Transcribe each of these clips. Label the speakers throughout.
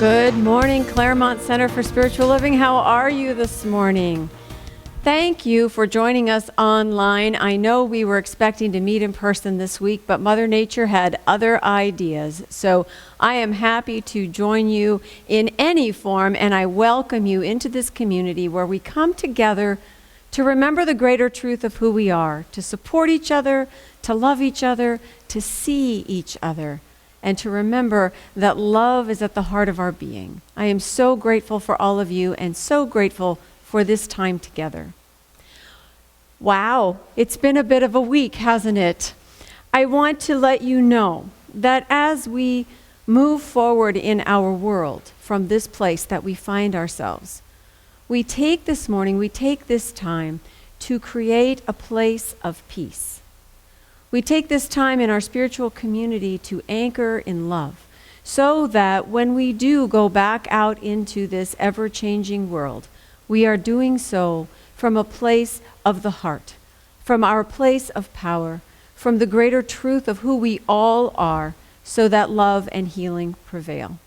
Speaker 1: Good morning, Claremont Center for Spiritual Living. How are you this morning? Thank you for joining us online. I know we were expecting to meet in person this week, but Mother Nature had other ideas. So I am happy to join you in any form, and I welcome you into this community where we come together to remember the greater truth of who we are, to support each other, to love each other, to see each other, and to remember that love is at the heart of our being. I am so grateful for all of you and so grateful for this time together. Wow, it's been a bit of a week, hasn't it? I want to let you know that as we move forward in our world from this place that we find ourselves, we take this time to create a place of peace. We take this time in our spiritual community to anchor in love, so that when we do go back out into this ever-changing world, we are doing so from a place of the heart, from our place of power, from the greater truth of who we all are, so that love and healing prevail.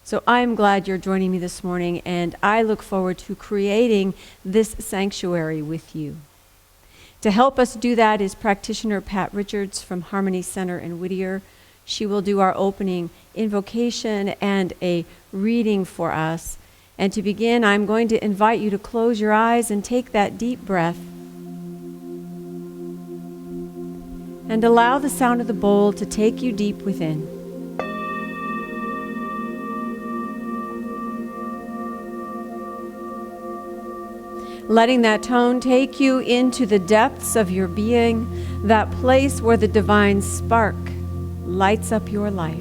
Speaker 1: So I'm glad you're joining me this morning, and I look forward to creating this sanctuary with you. To help us do that is practitioner Pat Richards from Harmony Center in Whittier. She will do our opening invocation and a reading for us. And to begin, I'm going to invite you to close your eyes and take that deep breath. And allow the sound of the bowl to take you deep within. Letting that tone take you into the depths of your being, that place where the divine spark lights up your life.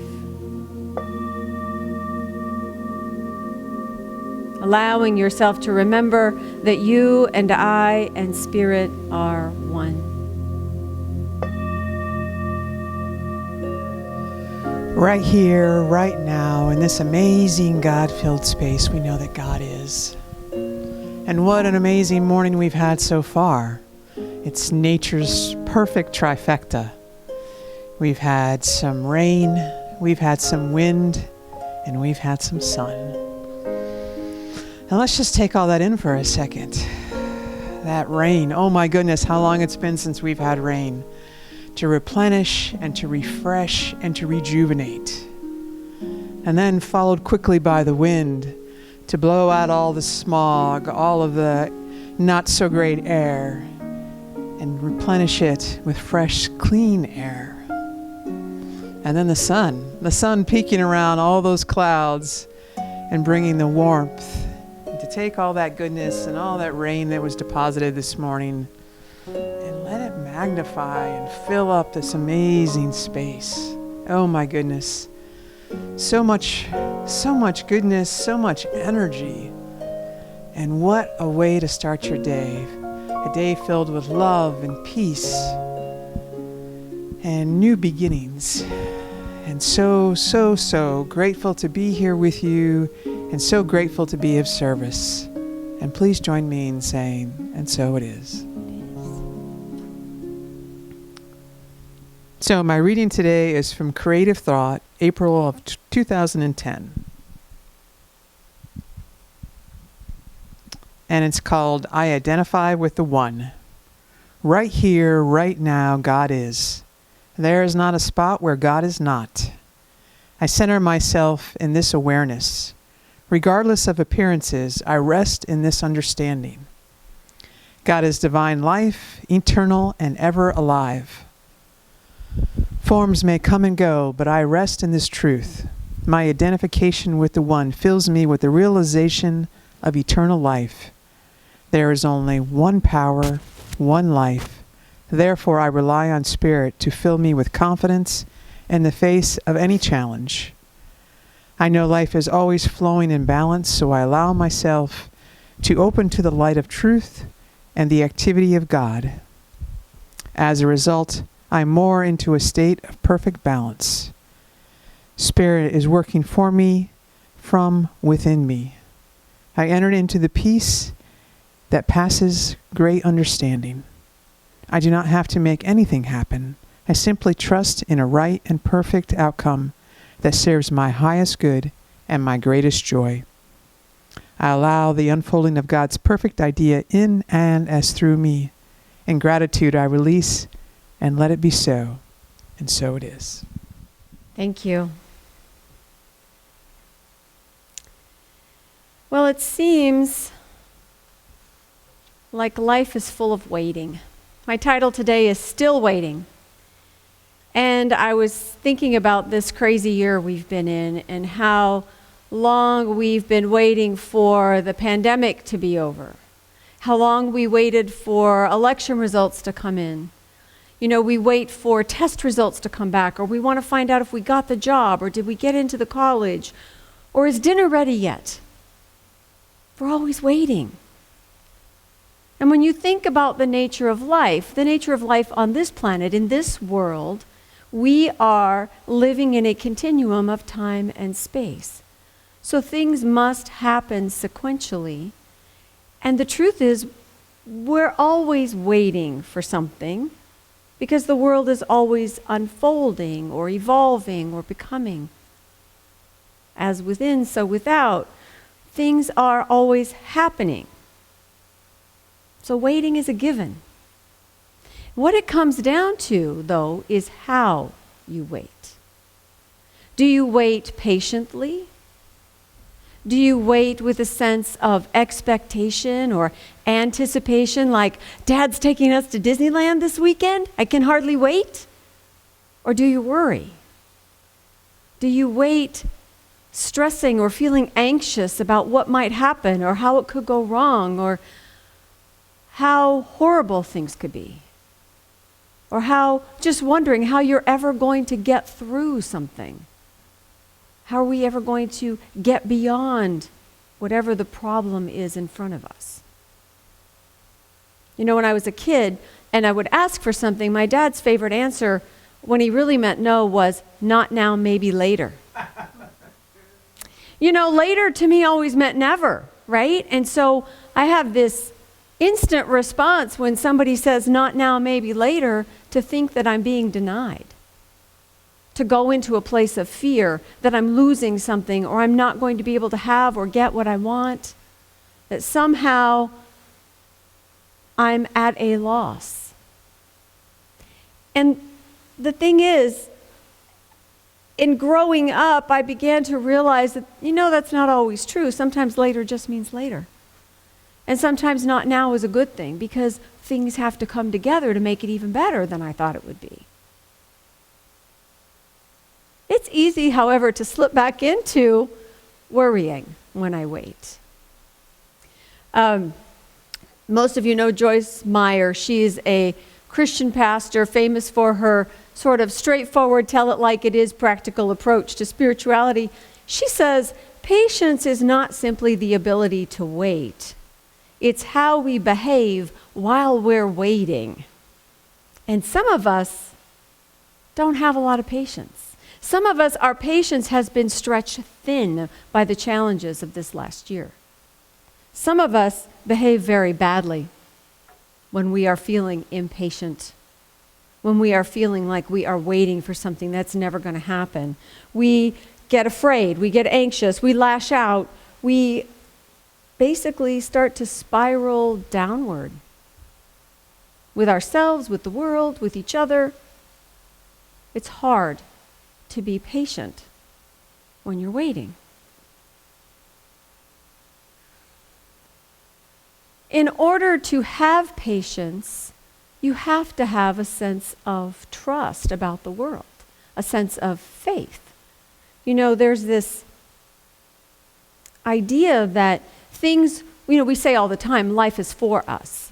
Speaker 1: Allowing yourself to remember that you and I and Spirit are one.
Speaker 2: Right here, right now, in this amazing God-filled space, we know that God is. And what an amazing morning we've had so far. It's nature's perfect trifecta. We've had some rain, we've had some wind, and we've had some sun. Now let's just take all that in for a second. That rain, oh my goodness, how long it's been since we've had rain. To replenish and to refresh and to rejuvenate. And then followed quickly by the wind, to blow out all the smog, all of the not so great air, and replenish it with fresh, clean air. And then the sun peeking around all those clouds and bringing the warmth. And to take all that goodness and all that rain that was deposited this morning and let it magnify and fill up this amazing space. Oh my goodness. So much goodness, so much energy. And what a way to start your day. A day filled with love and peace and new beginnings. And so grateful to be here with you and so grateful to be of service. And please join me in saying, and so it is. So my reading today is from Creative Thought, April of 2010. And it's called, I Identify with the One. Right here, right now, God is. There is not a spot where God is not. I center myself in this awareness. Regardless of appearances, I rest in this understanding. God is divine life, eternal and ever alive. Forms may come and go, but I rest in this truth. My identification with the One fills me with the realization of eternal life. There is only one power, one life. Therefore, I rely on Spirit to fill me with confidence in the face of any challenge. I know life is always flowing in balance, so I allow myself to open to the light of truth and the activity of God. As a result, I'm more into a state of perfect balance. Spirit is working for me from within me. I entered into the peace that passes great understanding. I do not have to make anything happen. I simply trust in a right and perfect outcome that serves my highest good and my greatest joy. I allow the unfolding of God's perfect idea in and as through me. In gratitude, I release and let it be so, and so it is.
Speaker 1: Thank you. Well, it seems like life is full of waiting. My title today is Still Waiting. And I was thinking about this crazy year we've been in and how long we've been waiting for the pandemic to be over. How long we waited for election results to come in. You know, we wait for test results to come back, or we want to find out if we got the job, or did we get into the college, or is dinner ready yet? We're always waiting. And when you think about the nature of life on this planet, in this world, we are living in a continuum of time and space. So things must happen sequentially. And the truth is, we're always waiting for something because the world is always unfolding or evolving or becoming. As within, so without. Things are always happening. So waiting is a given. What it comes down to, though, is how you wait. Do you wait patiently? Do you wait with a sense of expectation or anticipation, like, Dad's taking us to Disneyland this weekend? I can hardly wait? Or do you worry? Do you wait stressing or feeling anxious about what might happen or how it could go wrong or how horrible things could be? Or just wondering how you're ever going to get through something? How are we ever going to get beyond whatever the problem is in front of us? You know, when I was a kid and I would ask for something, my dad's favorite answer when he really meant no was, not now, maybe later. You know, later to me always meant never, right? And so I have this instant response when somebody says not now, maybe later, to think that I'm being denied. To go into a place of fear that I'm losing something or I'm not going to be able to have or get what I want. That somehow I'm at a loss. And the thing is, in growing up, I began to realize that, that's not always true. Sometimes later just means later. And sometimes not now is a good thing because things have to come together to make it even better than I thought it would be. It's easy, however, to slip back into worrying when I wait. Most of you know Joyce Meyer. She's a Christian pastor famous for her sort of straightforward, tell it like it is practical approach to spirituality. She says, patience is not simply the ability to wait. It's how we behave while we're waiting. And some of us don't have a lot of patience. Some of us, our patience has been stretched thin by the challenges of this last year. Some of us behave very badly when we are feeling impatient, when we are feeling like we are waiting for something that's never going to happen. We get afraid, we get anxious, we lash out, we basically start to spiral downward with ourselves, with the world, with each other. It's hard to be patient when you're waiting. In order to have patience, you have to have a sense of trust about the world, a sense of faith. There's this idea that things, we say all the time, life is for us,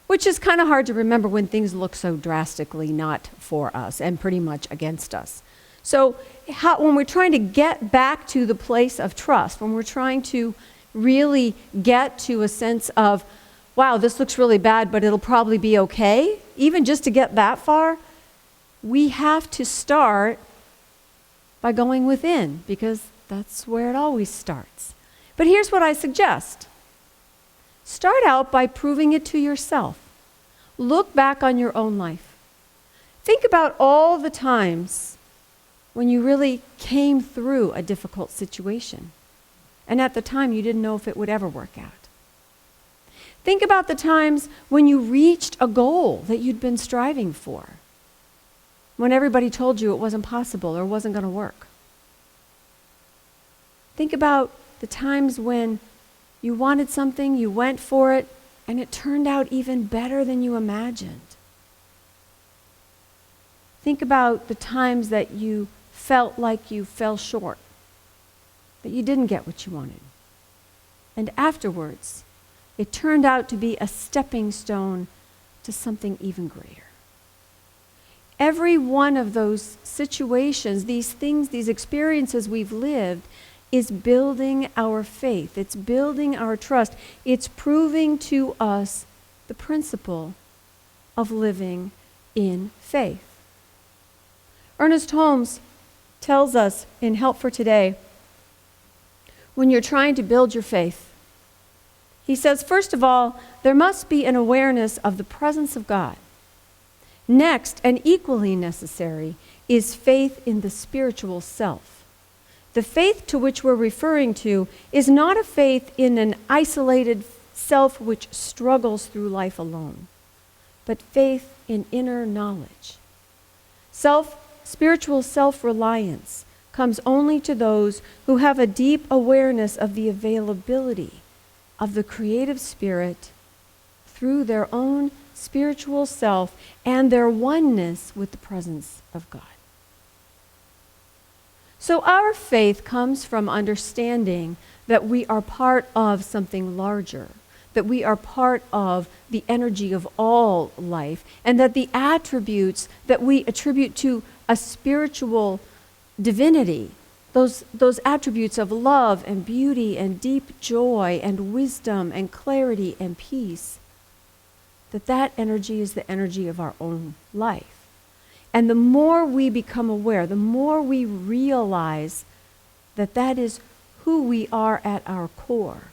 Speaker 1: which is kind of hard to remember when things look so drastically not for us and pretty much against us. So when we're trying to get back to the place of trust, when we're trying to really get to a sense of, wow, this looks really bad, but it'll probably be okay, even just to get that far, we have to start by going within, because that's where it always starts. But here's what I suggest. Start out by proving it to yourself. Look back on your own life. Think about all the times when you really came through a difficult situation, and at the time you didn't know if it would ever work out. Think about the times when you reached a goal that you'd been striving for, when everybody told you it wasn't possible or wasn't going to work. Think about the times when you wanted something, you went for it, and it turned out even better than you imagined. Think about the times that you felt like you fell short, that you didn't get what you wanted. And afterwards, it turned out to be a stepping stone to something even greater. Every one of those situations, these things, these experiences we've lived, is building our faith. It's building our trust. It's proving to us the principle of living in faith. Ernest Holmes tells us in Help for Today, when you're trying to build your faith, he says, first of all, there must be an awareness of the presence of God. Next, and equally necessary, is faith in the spiritual self. The faith to which we're referring to is not a faith in an isolated self which struggles through life alone, but faith in inner knowledge. Spiritual self-reliance comes only to those who have a deep awareness of the availability of the creative spirit through their own spiritual self and their oneness with the presence of God. So our faith comes from understanding that we are part of something larger, that we are part of the energy of all life, and that the attributes that we attribute to a spiritual divinity, those attributes of love and beauty and deep joy and wisdom and clarity and peace, that energy is the energy of our own life. And the more we become aware, the more we realize that is who we are at our core,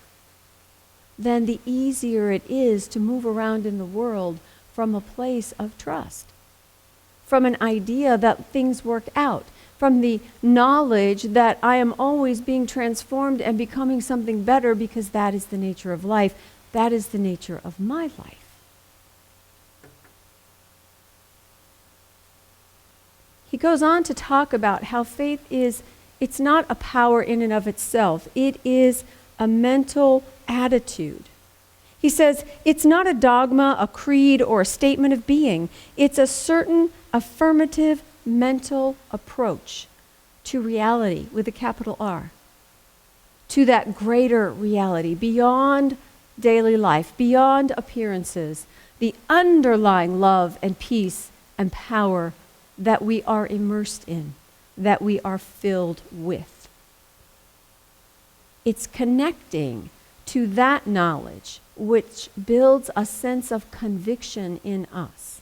Speaker 1: then the easier it is to move around in the world from a place of trust, from an idea that things work out, from the knowledge that I am always being transformed and becoming something better because that is the nature of life. That is the nature of my life. He goes on to talk about how faith it's not a power in and of itself. It is a mental attitude. He says it's not a dogma, a creed, or a statement of being. It's a certain affirmative mental approach to reality with a capital R, to that greater reality beyond daily life, beyond appearances, the underlying love and peace and power that we are immersed in, that we are filled with. It's connecting to that knowledge which builds a sense of conviction in us.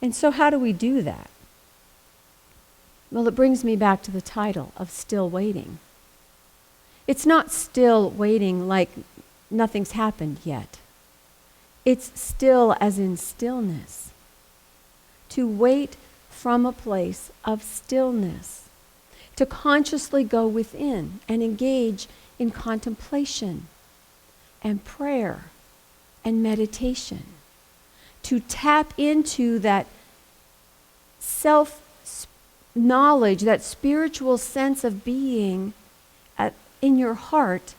Speaker 1: And so how do we do that? Well, it brings me back to the title of Still Waiting. It's not still waiting like nothing's happened yet. It's still as in stillness. To wait from a place of stillness. To consciously go within and engage in contemplation and prayer and meditation. To tap into that self-knowledge, that spiritual sense of being in your heart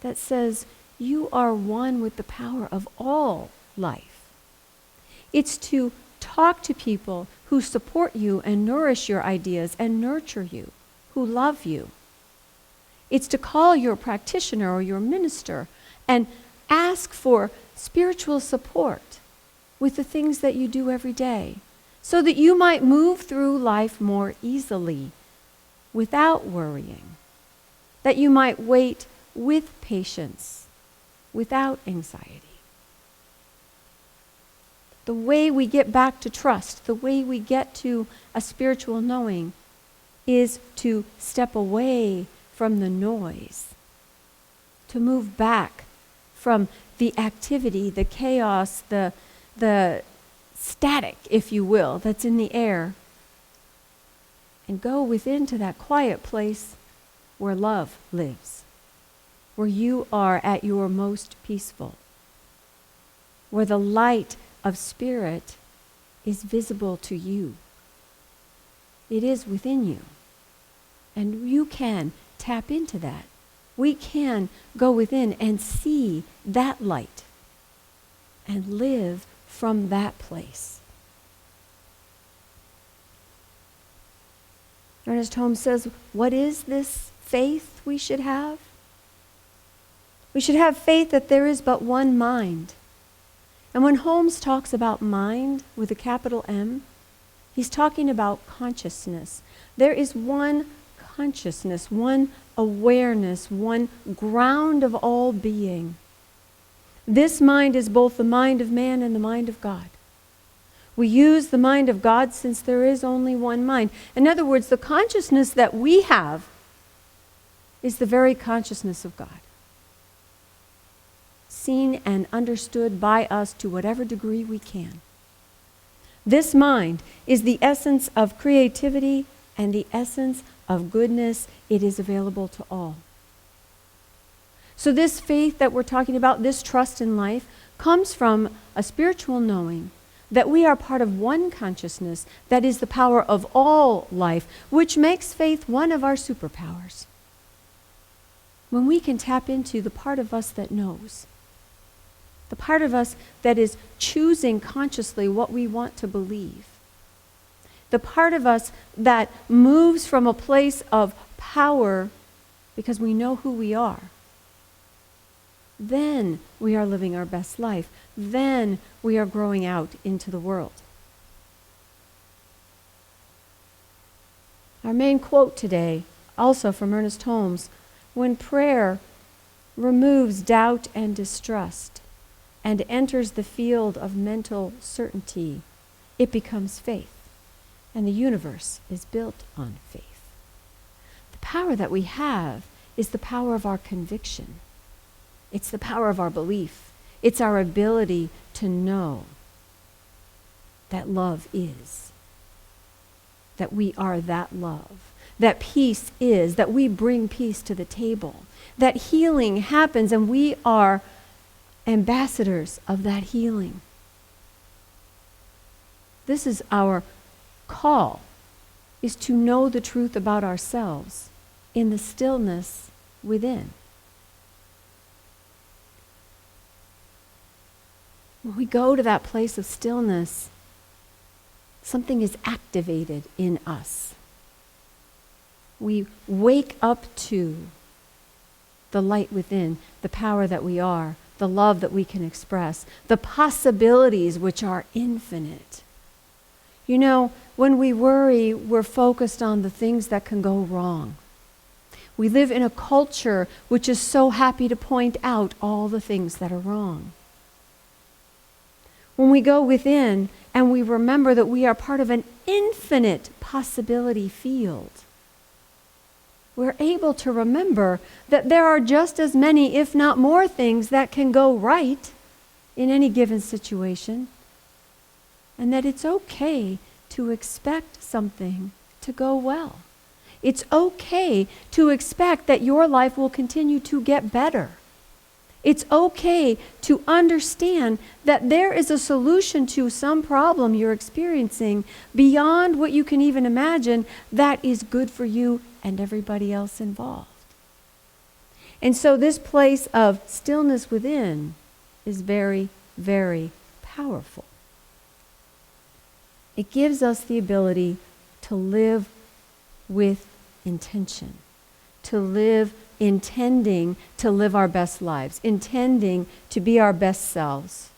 Speaker 1: that says you are one with the power of all life. It's to talk to people who support you and nourish your ideas and nurture you, who love you. It's to call your practitioner or your minister and ask for spiritual support with the things that you do every day so that you might move through life more easily without worrying, that you might wait with patience without anxiety. The way we get back to trust, the way we get to a spiritual knowing is to step away from the noise, to move back from the activity, the chaos, the static, if you will, that's in the air, and go within to that quiet place where love lives, where you are at your most peaceful, where the light of spirit is visible to you. It is within you. And you can tap into that. We can go within and see that light and live from that place. Ernest Holmes says, what is this faith we should have? We should have faith that there is but one mind. And when Holmes talks about mind with a capital M, he's talking about consciousness. There is one consciousness, one awareness, one ground of all being. This mind is both the mind of man and the mind of God. We use the mind of God since there is only one mind. In other words, the consciousness that we have is the very consciousness of God, seen and understood by us to whatever degree we can. This mind is the essence of creativity and the essence of goodness. It is available to all. So this faith that we're talking about, this trust in life, comes from a spiritual knowing that we are part of one consciousness that is the power of all life, which makes faith one of our superpowers. When we can tap into the part of us that knows, the part of us that is choosing consciously what we want to believe, the part of us that moves from a place of power because we know who we are, then we are living our best life. Then we are growing out into the world. Our main quote today, also from Ernest Holmes, when prayer removes doubt and distrust and enters the field of mental certainty, it becomes faith, and the universe is built on faith. The power that we have is the power of our conviction. It's the power of our belief. It's our ability to know that love is, that we are that love, that peace is, that we bring peace to the table, that healing happens and we are ambassadors of that healing. This is our call, is to know the truth about ourselves in the stillness within. When we go to that place of stillness, something is activated in us. We wake up to the light within, the power that we are, the love that we can express, the possibilities which are infinite. You know, when we worry, we're focused on the things that can go wrong. We live in a culture which is so happy to point out all the things that are wrong. When we go within and we remember that we are part of an infinite possibility field, we're able to remember that there are just as many, if not more, things that can go right in any given situation, and that it's okay to expect something to go well. It's okay to expect that your life will continue to get better. It's okay to understand that there is a solution to some problem you're experiencing beyond what you can even imagine that is good for you and everybody else involved. And so this place of stillness within is very, very powerful. It gives us the ability to live with intention, to live intending to live our best lives, intending to be our best selves,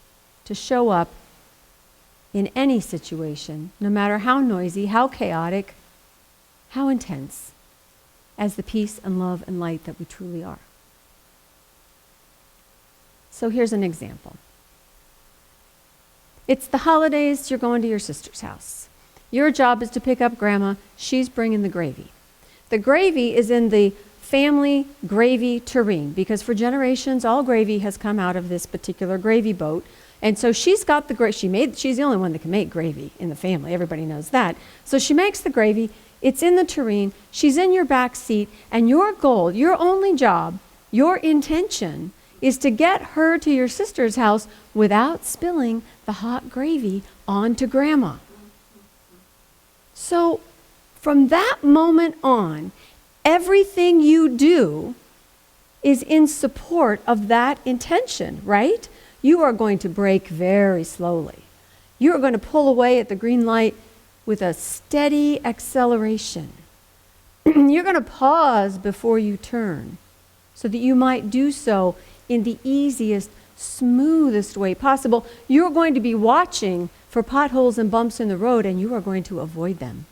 Speaker 1: to show up in any situation, no matter how noisy, how chaotic, how intense, as the peace and love and light that we truly are. So here's an example. It's the holidays, you're going to your sister's house. Your job is to pick up Grandma, she's bringing the gravy. The gravy is in the family gravy tureen, because for generations all gravy has come out of this particular gravy boat, and so she's got the she's the only one that can make gravy in the family. Everybody knows that. So she makes the gravy. It's in the tureen. She's in your back seat. And your goal, your only job, your intention is to get her to your sister's house without spilling the hot gravy onto Grandma. So from that moment on, everything you do is in support of that intention, right? You are going to brake very slowly. You are going to pull away at the green light with a steady acceleration. You're going to pause before you turn so that you might do so in the easiest, smoothest way possible. You're going to be watching for potholes and bumps in the road, and you are going to avoid them.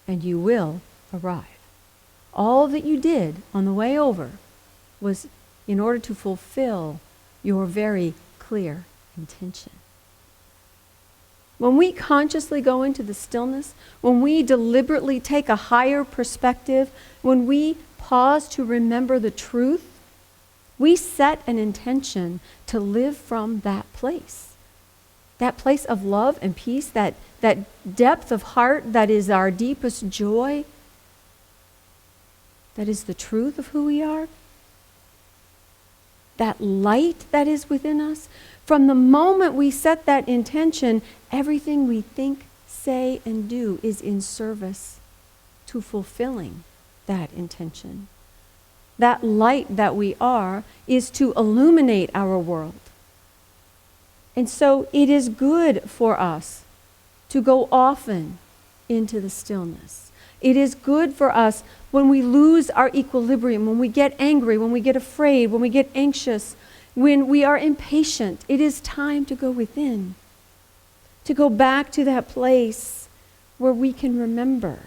Speaker 1: And you will arrive. All that you did on the way over was in order to fulfill your very clear intention. When we consciously go into the stillness, when we deliberately take a higher perspective, when we pause to remember the truth, we set an intention to live from that place of love and peace, that depth of heart that is our deepest joy, that is the truth of who we are, that light that is within us. From the moment we set that intention, everything we think, say, and do is in service to fulfilling that intention. That light that we are is to illuminate our world. And so it is good for us to go often into the stillness. It is good for us when we lose our equilibrium, when we get angry, when we get afraid, when we get anxious, when we are impatient. It is time to go within, to go back to that place where we can remember.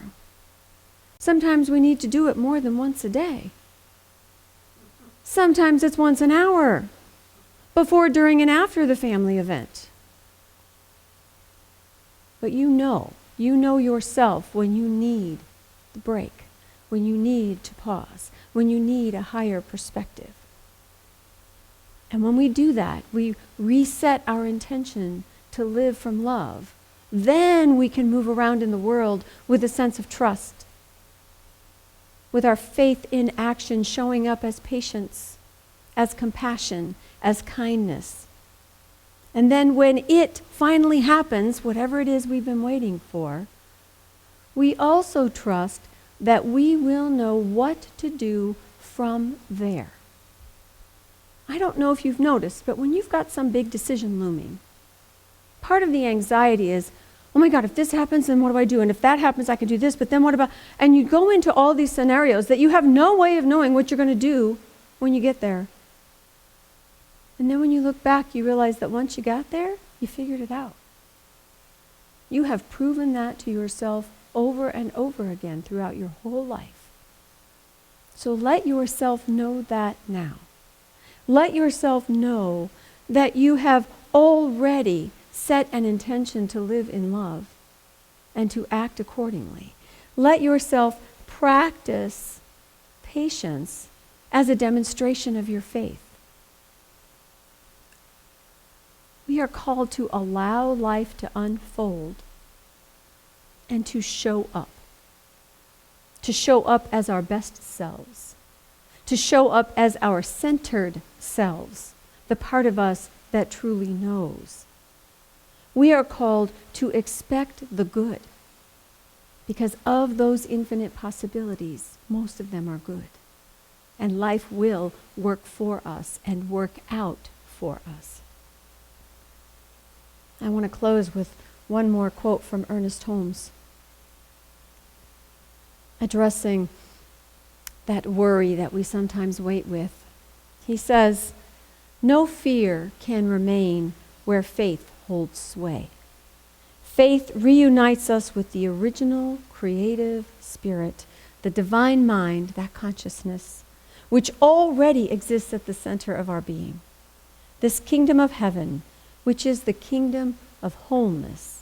Speaker 1: Sometimes we need to do it more than once a day. Sometimes it's once an hour, before, during, and after the family event. But you know yourself when you need the break, when you need to pause, when you need a higher perspective. And when we do that, we reset our intention to live from love. Then we can move around in the world with a sense of trust, with our faith in action showing up as patience, as compassion, as kindness. And then when it finally happens, whatever it is we've been waiting for, we also trust that we will know what to do from there. I don't know if you've noticed, but when you've got some big decision looming, part of the anxiety is, oh my God, if this happens, then what do I do? And if that happens, I can do this, but then what about... And you go into all these scenarios that you have no way of knowing what you're going to do when you get there. And then when you look back, you realize that once you got there, you figured it out. You have proven that to yourself over and over again throughout your whole life. So let yourself know that now. Let yourself know that you have already set an intention to live in love and to act accordingly. Let yourself practice patience as a demonstration of your faith. We are called to allow life to unfold and to show up as our best selves, to show up as our centered selves, the part of us that truly knows. We are called to expect the good, because of those infinite possibilities, most of them are good. And life will work for us and work out for us. I want to close with one more quote from Ernest Holmes, addressing that worry that we sometimes wait with. He says, "No fear can remain where faith holds sway. Faith reunites us with the original creative spirit, the divine mind, that consciousness, which already exists at the center of our being. This kingdom of heaven, which is the kingdom of wholeness,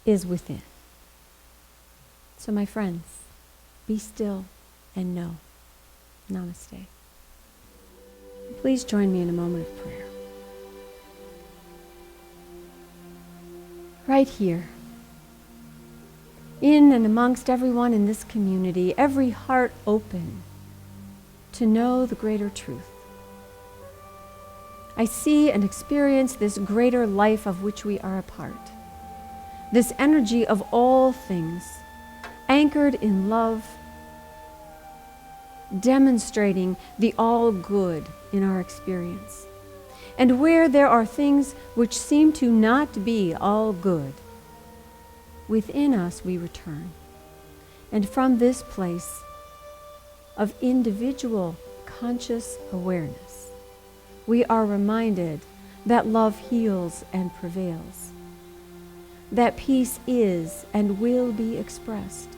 Speaker 1: is within." So my friends, be still and know. Namaste. Please join me in a moment of prayer. Right here, in and amongst everyone in this community, every heart open to know the greater truth. I see and experience this greater life of which we are a part, this energy of all things, anchored in love, demonstrating the all good in our experience. And where there are things which seem to not be all good, within us we return. And from this place of individual conscious awareness, we are reminded that love heals and prevails, that peace is and will be expressed,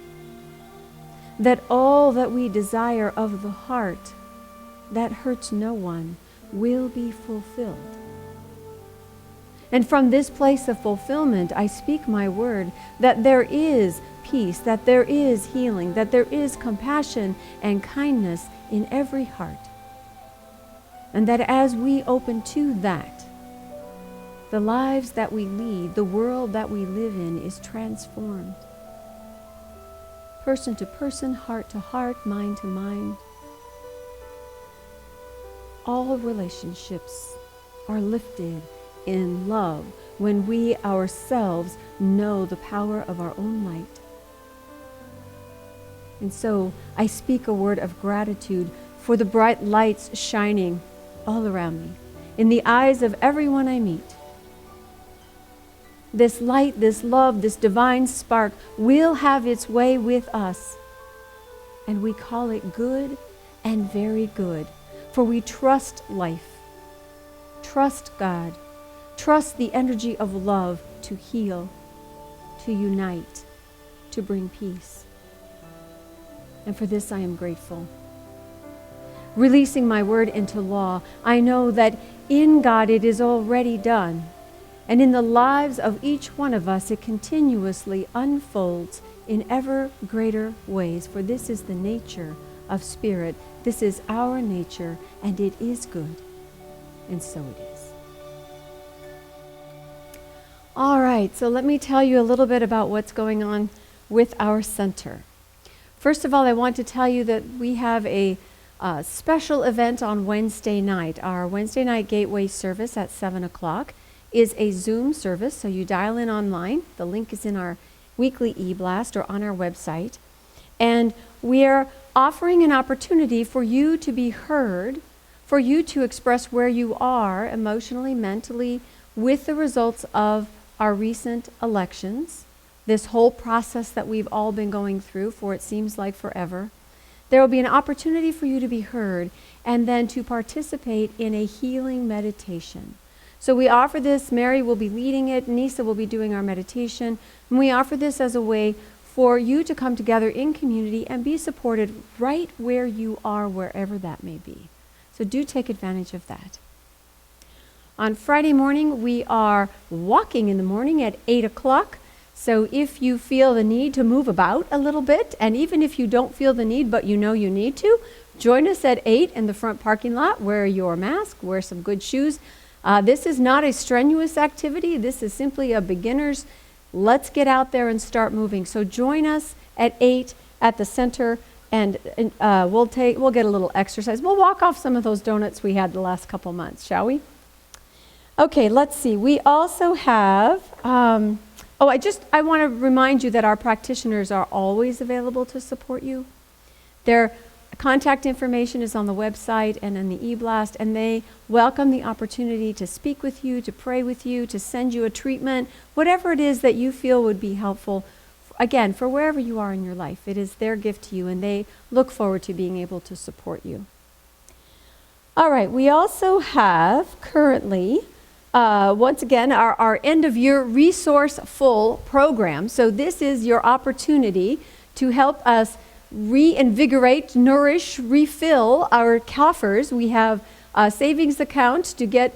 Speaker 1: that all that we desire of the heart that hurts no one will be fulfilled. And from this place of fulfillment, I speak my word that there is peace, that there is healing, that there is compassion and kindness in every heart. And that as we open to that, the lives that we lead, the world that we live in is transformed. Person to person, heart to heart, mind to mind. All relationships are lifted in love when we ourselves know the power of our own light. And so I speak a word of gratitude for the bright lights shining all around me, in the eyes of everyone I meet. This light, this love, this divine spark will have its way with us. And we call it good and very good, for we trust life, trust God, trust the energy of love to heal, to unite, to bring peace. And for this I am grateful. Releasing my word into law, I know that in God it is already done. And in the lives of each one of us, it continuously unfolds in ever greater ways. For this is the nature of spirit. This is our nature, and it is good. And so it is. All right, so let me tell you a little bit about what's going on with our center. First of all, I want to tell you that we have a special event on Wednesday night. Our Wednesday night gateway service at 7 o'clock is a Zoom service, so you dial in online. The link is in our weekly e-blast or on our website. And we are offering an opportunity for you to be heard, for you to express where you are emotionally, mentally, with the results of our recent elections, this whole process that we've all been going through for it seems like forever. There will be an opportunity for you to be heard and then to participate in a healing meditation. So we offer this, Mary will be leading it, Nisa will be doing our meditation, and we offer this as a way for you to come together in community and be supported right where you are, wherever that may be. So do take advantage of that. On Friday morning, we are walking in the morning at 8 o'clock. So if you feel the need to move about a little bit, and even if you don't feel the need, but you know you need to, join us at 8 in the front parking lot. Wear your mask, wear some good shoes. This is not a strenuous activity. This is simply a beginner's. Let's get out there and start moving. So join us at 8 at the center, and we'll get a little exercise. We'll walk off some of those donuts we had the last couple months, shall we? Okay, let's see. We also have, I want to remind you that our practitioners are always available to support you. Their contact information is on the website and in the e-blast, and they welcome the opportunity to speak with you, to pray with you, to send you a treatment, whatever it is that you feel would be helpful. Again, for wherever you are in your life, it is their gift to you, and they look forward to being able to support you. All right, we also have currently, once again, our end-of-year resource-full program. So this is your opportunity to help us reinvigorate, nourish, refill our coffers. We have a savings account to get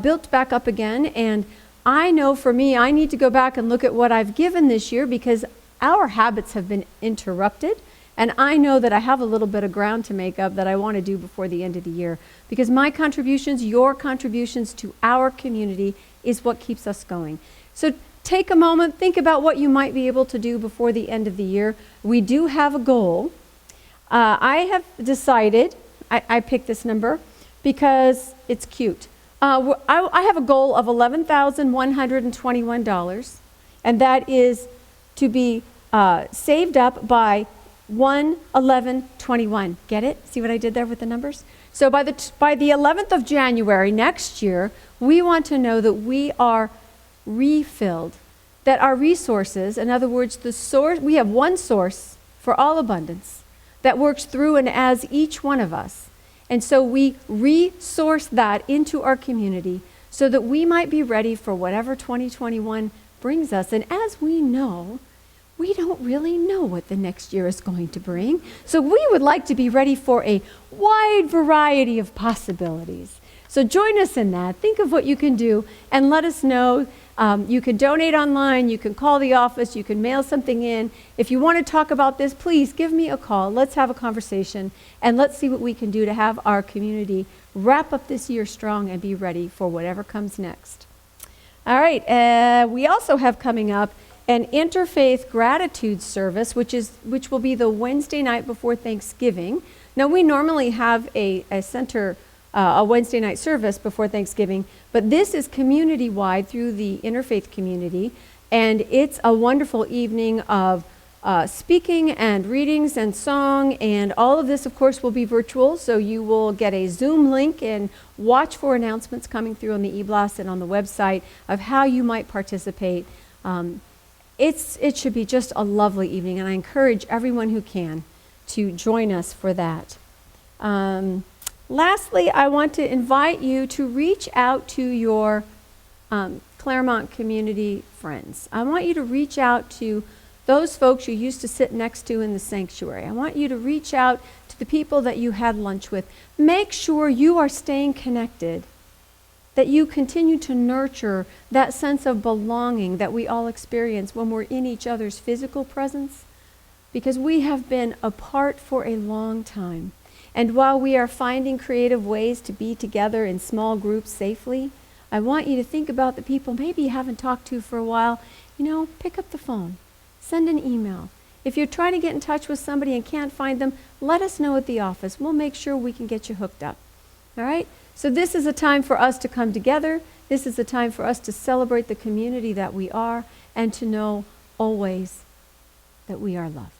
Speaker 1: built back up again. And I know for me, I need to go back and look at what I've given this year because our habits have been interrupted. And I know that I have a little bit of ground to make up that I want to do before the end of the year. Because my contributions, your contributions to our community is what keeps us going. So take a moment, think about what you might be able to do before the end of the year. We do have a goal. I have decided, I picked this number because it's cute. I have a goal of $11,121, and that is to be saved up by 1/11/21. Get it? See what I did there with the numbers? So by the 11th of January next year, we want to know that we are refilled, that our resources, in other words, the source, we have one source for all abundance that works through and as each one of us. And so we resource that into our community so that we might be ready for whatever 2021 brings us. And as we know, we don't really know what the next year is going to bring. So we would like to be ready for a wide variety of possibilities. So join us in that. Think of what you can do and let us know. You can donate online, you can call the office, you can mail something in. If you want to talk about this, please give me a call. Let's have a conversation and let's see what we can do to have our community wrap up this year strong and be ready for whatever comes next. All right, we also have coming up an interfaith gratitude service, which will be the Wednesday night before Thanksgiving. Now, we normally have a Wednesday night service before Thanksgiving, but this is community-wide through the interfaith community, and it's a wonderful evening of speaking and readings and song, and all of this, of course, will be virtual, so you will get a Zoom link and watch for announcements coming through on the e-blast and on the website of how you might participate. It should be just a lovely evening, and I encourage everyone who can to join us for that. Lastly, I want to invite you to reach out to your Claremont community friends. I want you to reach out to those folks you used to sit next to in the sanctuary. I want you to reach out to the people that you had lunch with. Make sure you are staying connected, that you continue to nurture that sense of belonging that we all experience when we're in each other's physical presence, because we have been apart for a long time. And while we are finding creative ways to be together in small groups safely, I want you to think about the people maybe you haven't talked to for a while. Pick up the phone, send an email. If you're trying to get in touch with somebody and can't find them, let us know at the office. We'll make sure we can get you hooked up. All right? So this is a time for us to come together. This is a time for us to celebrate the community that we are and to know always that we are loved.